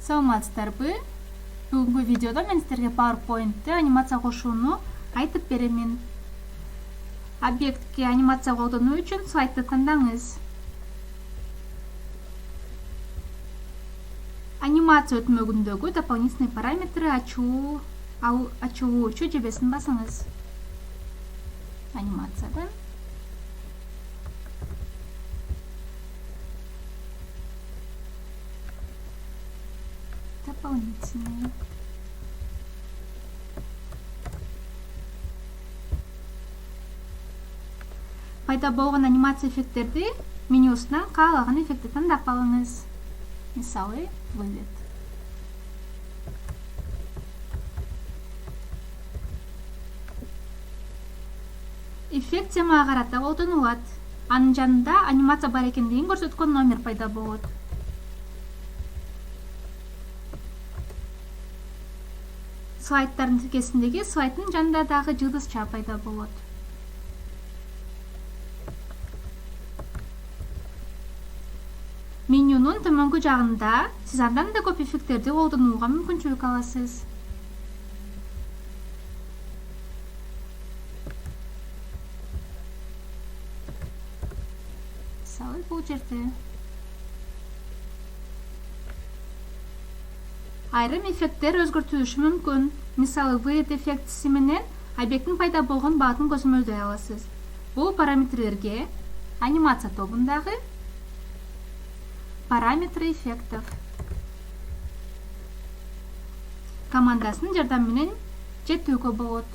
Саламатсыздарбы? Бүгүнкү видеодо мен сиздерге PowerPoint'те анимация кошууну айтып беремин. Объектке анимация колдонуу үчүн слайдты тандаңыз. Анимация өтмөгүндөгү дополнительный параметры ачылуучу жебесин басыңыз. Анимациядан дополнительные. Пайда болгон анимация эффекттерди менюсунан каалаган эффектти тандап алыңыз. Мисалы, вывод. Эффект темага карата колдонулат. Анын жанында анимация бар экендигин көрсөткөн номер пайда болот. Слайдтардын тиркесиндеги слайддын жанында дагы жылдызча пайда болот. Менюнун төмөнкү жагында сиз андан да көп эффекттерди колдонууга мүмкүнчүлүк аласыз. Мисалы, бул жерде айрым эффекттер өзгөртүлүшү мүмкүн. Мисалы, вывод эффектиси менен объекттин пайда болгон багытын көзөмөлдөй аласыз. Бул параметрлерге анимация тобундагы параметры эффектов командасынын жардамы менен жетүүгө болот.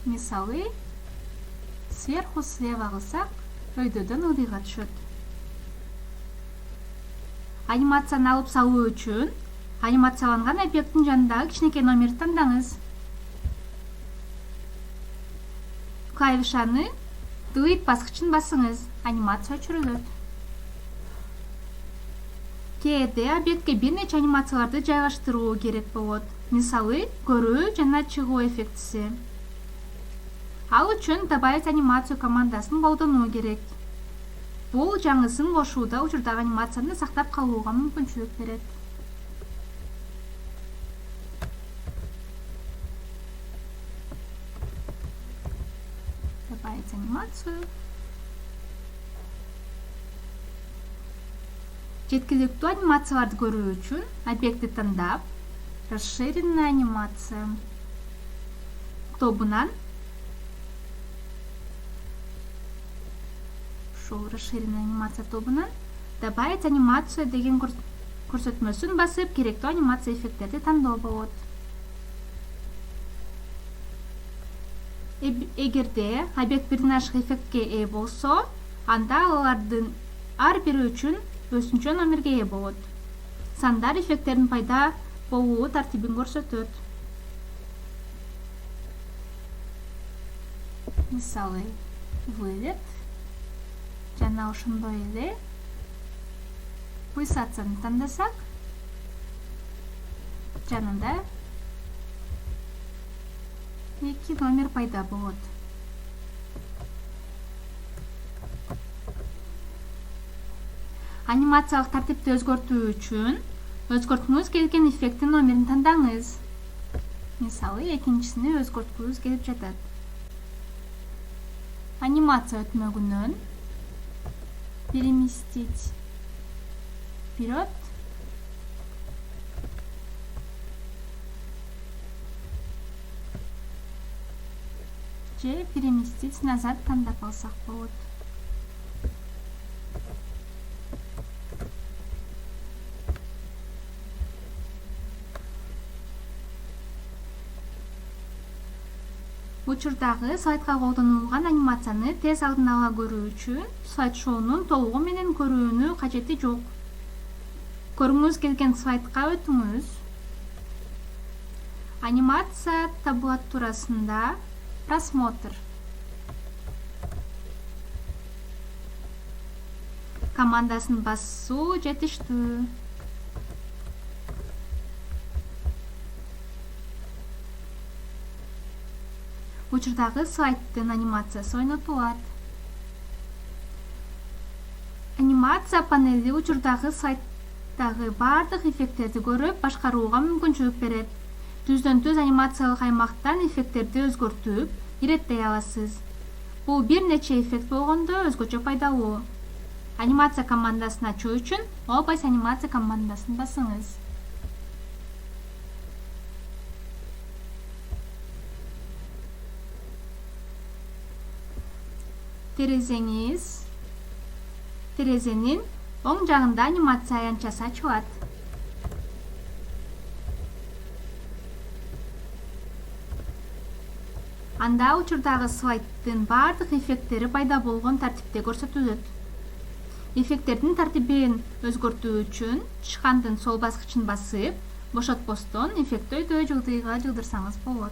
Мисалы, сверху слева кылсак, өйдөдөн ылдыйга түшөт. Анимацияны алып салуу үчүн анимацияланган объекттин жанындагы кичинекей номерди тандаңыз. Клавишаны delete баскычын басыңыз. Анимация өчүрүлөт. Кээде объектке бир нече анимацияларды жайгаштыруу керек болот. Мисалы, көрүү жана чыгуу эффектиси. Ал үчүн добавить анимацию командасын колдонуу керек. Бул жаңысын кошууда учурдагы анимацияны сактап калууга мүмкүнчүлүк берет. Добавить анимацию. Жеткиликтүү анимацияларды көрүү үчүн объектти тандап, расширенная анимация тобунан расширенная анимация тобунан добавить анимацию деген көрсөтмөсүн басып, керектүү анимация эффекттерди тандоо болот. Эгерде объект бирден ашык эффектке ээ болсо, анда алардын ар бири үчүн өзүнчө номерге ээ болот. Сандар эффекттердин пайда болуу тартибин көрсөтөт. Мисалы, вывод жана ошондой эле пульсацияны тандасак, жанында 2 номер пайда болот. Анимациялык тартипти өзгөртүү үчүн өзгөрткүңүз келген эффекттин номерин тандаңыз. Мисалы, экинчисини өзгөрткүңүз келип жатат. Анимация өтмөгүнөн переместить вперед же переместить назад тандап алсак болот. Учурдагы слайдка колдонулган анимацияны тез алдын ала көрүү үчүн слайд-шоунун толугу менен көрүүнүн кажети жок. Көргүңүз келген слайдка өтүңүз. Анимация табулатурасында просмотр командасын басуу жетиштүү. Учурдагы слайдтын анимациясы ойнотулат. Анимация панели учурдагы сайттагы бардык эффекттерди көрүп, башкарууга мүмкүнчүлүк берет. Түздөн-түз анимациялык аймактан эффекттерди өзгөртүп, иреттей аласыз. Бул бир нече эффект болгондо өзгөчө пайдалуу. Анимация командасын ачуу үчүн Obase анимация командасын басыңыз. Терезенин оң жагында анимация аянтчасы ачылат. Анда учурдагы слайддын бардык эффекттери пайда болгон тартипте көрсөтүлөт. Эффекттердин тартибин өзгөртүү үчүн чышкандын сол баскычын басып, бошотпостон эффект өйдө жылдыйга жылдырсаңыз болот.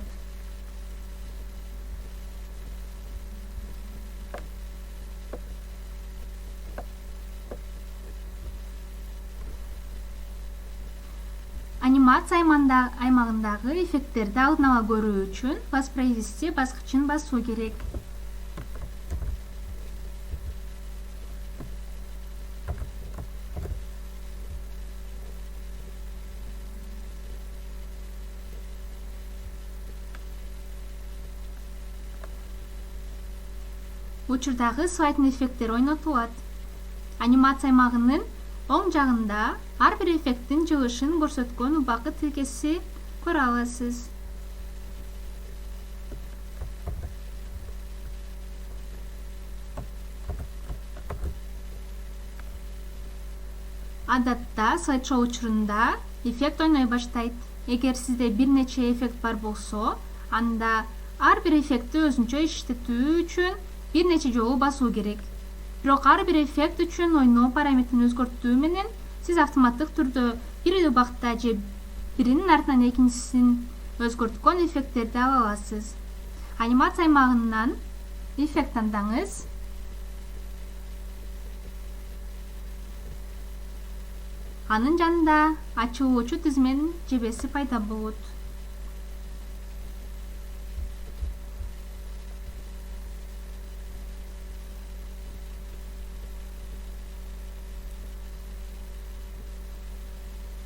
Анимация аймагындагы эффекттерди алдын ала көрүү үчүн воспроизвести баскычын басуу керек. Учурдагы слайддын эффекттери ойнотулат. Анимация аймагынын оң жагында ар бир эффекттин жылышын көрсөткөн убакыт тилкеси көрө аласыз. Адатта слайд-шоу учурунда эффект ойной баштайт. Эгер сизде бир нече эффект бар болсо, анда ар бир эффектти өзүнчө иштетүү үчүн бир нече жолу басуу керек. Бирок ар бир эффект үчүн ойноо параметрин өзгөртүү менен сиз автоматтык түрдө бир убакта же биринин артынан экинчисин өзгөрткөн эффекттерди ала аласыз. Анимация аймагынан эффект тандаңыз. Анын жанында ачылуучу тизменин жебеси пайда болот.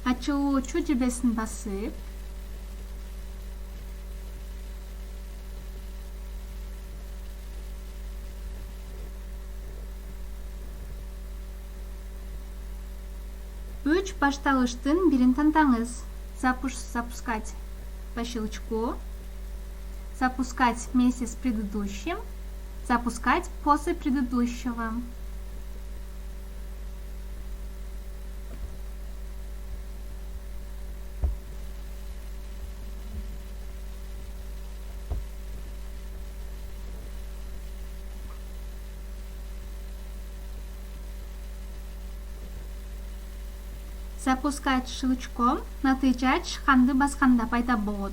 Ачылуучу жебесин басып, үч башталыштын бирин тандаңыз. Запускать по щелчку, запускать вместе с предыдущим, запускать после предыдущего. Запускать щелчком натыйжа чышканды басканда пайда болот.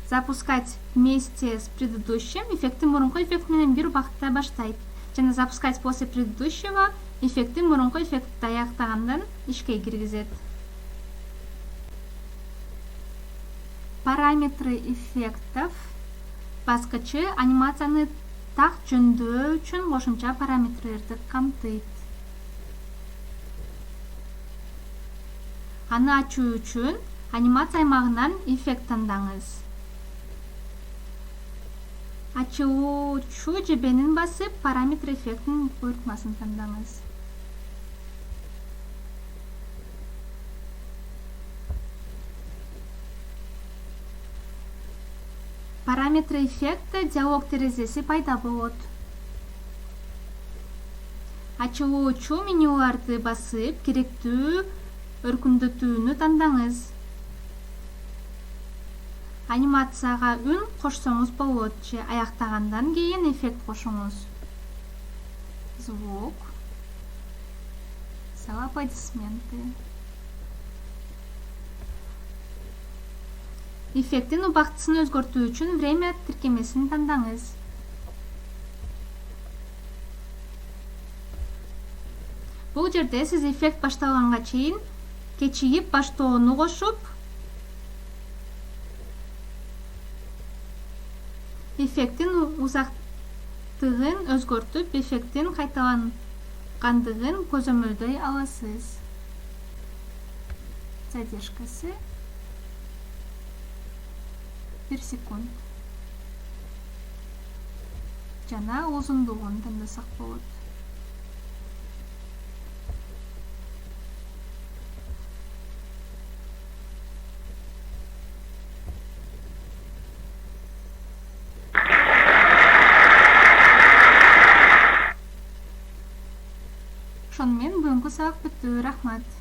Запускать вместе с предыдущим эффекти мурунку эффект менен бир убакытта баштайт. Жана запускать после предыдущего эффекти мурунку эффектти аяктагандан ишке киргизет. Параметры эффектов баскычы анимацияны так жөндөө үчүн кошумча параметрлерди камтыйт. Аны ачуу үчүн анимация аймагынан эффект тандаңыз. Ачылуучу жебенин басып, параметр эффектинин буйртмасын тандаңыз. Параметр эффекти диалог терезеси пайда болот. Ачылуучу менюларды басып, керектүү өркүндөтүүнү тандаңыз. Анимацияга үн кошсоңуз болот же аяктагандан кийин эффект кошуңуз. Звук. Аплодисменты. Эффекттин убактысын өзгөртүү үчүн время тиркемесин тандаңыз. Бул жерде сиз эффект башталганга чейин кечигип баштоону кошуп, эффекттин узактыгын өзгөртүп, эффекттин кандыгын көзөмөлдөй аласыз. Задержкасы 1 секунд. Жана узундугун тандасак болот. Ошону менен бүгүнкү сабак бүттү. Рахмат.